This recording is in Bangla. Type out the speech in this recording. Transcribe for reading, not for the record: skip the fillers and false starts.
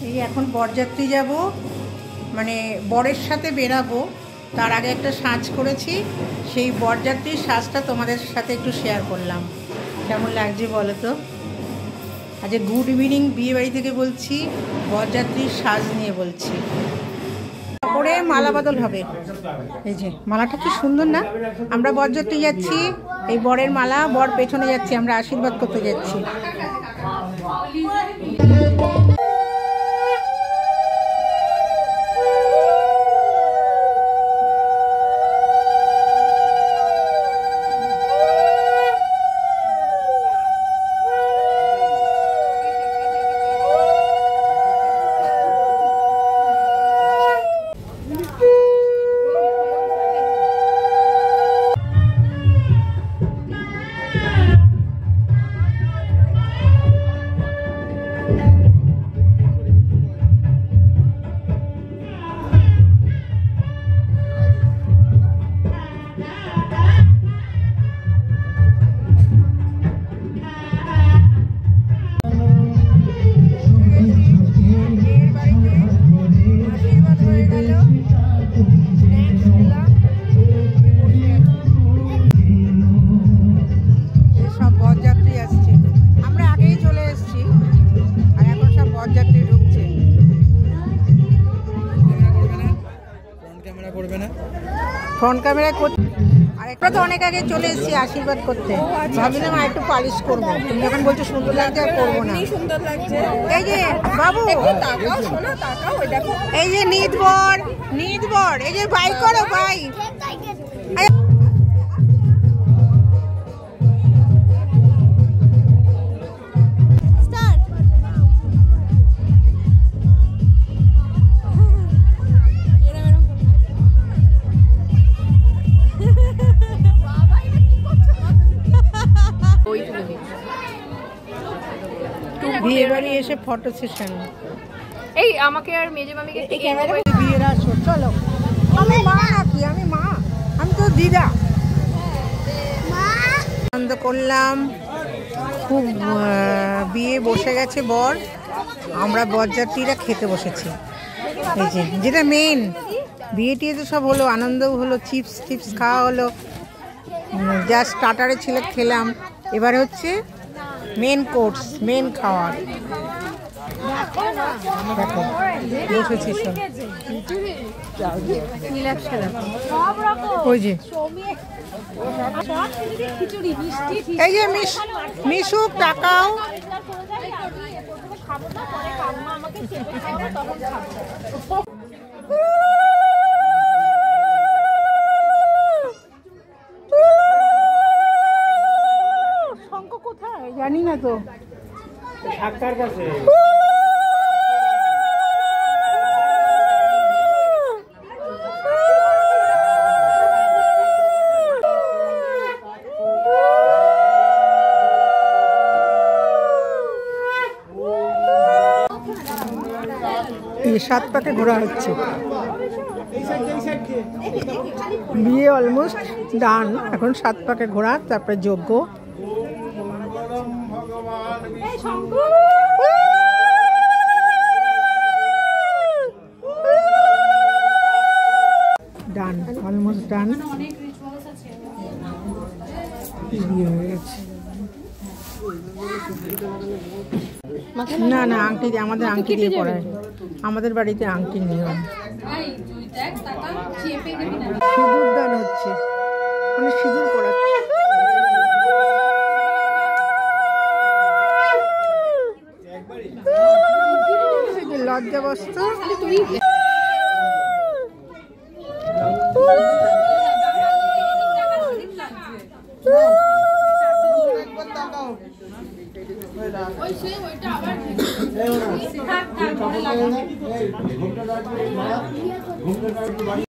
এই এখন বরযাত্রী যাব, মানে বরের সাথে বেরাবো, তার আগে একটা সাজ করেছি, সেই বরযাত্রীর সাজটা তোমাদের সাথে একটু শেয়ার করলাম। কেমন লাগছে বলো তো? আচ্ছা, গুড ইভিনিং বিয়েবাড়ি থেকে বলছি, বরযাত্রীর সাজ নিয়ে বলছি। পরে মালা বদল হবে। এই যে মালাটা কি সুন্দর না? আমরা বরযাত্রী যাচ্ছি, এই বরের মালা, বর পেছনে যাচ্ছি, আমরা আশীর্বাদ করতে যাচ্ছি। ফ্রন্ট ক্যামেরা করতে, আর একটা তো অনেক আগে চলে এসেছি আশীর্বাদ করতে, ভাবছিলাম আর একটু পালিশ করবো, তুমি যখন বলছো সুন্দর লাগছে আর করবো না। এই যে বাবু, এই যে নিত বর, এই যে বাই করো বাই। বিয়ে বাড়ি এসে ফটো সেশন, এই আমাকে আর মেজে মামিকে বিয়ের আসো, চলো। আমি মা নাকি? আমি মা, আমি তো দিদা। আনন্দ করলাম খুব, বিয়ে বসে গেছে বর, আমরা বরযাত্রীরা খেতে বসেছি। এই যে যেটা মেন, বিয়ে টিয়ে তো সব হলো, আনন্দও হলো, চিপস খাওয়া হলো, যা স্টার্টারে ছিল খেলাম, এবারে হচ্ছে মেন কোর্স, মেন খাওয়ার। দেখো বসেছি সব, ওই যে এই যে মিশুক টাকাও। শঙ্খ কোথায় জানি না তো, সাক্ষার কাছে। সাত পাকে ঘোরা হচ্ছে, বিয়ে অলমোস্ট ডান, এখন সাত পাকে ঘোরা, তারপরে যজ্ঞ। ডান, অলমোস্ট ডান, বিয়ে হয়ে গেছে। না না, আংটি, আমাদের আংটি দিয়ে পড়ায়, আমাদের বাড়িতে আংটি নিয়ম। সিঁদুর দান হচ্ছে, মানে সিঁদুর পড়াচ্ছে। লজ্জাবস্ত।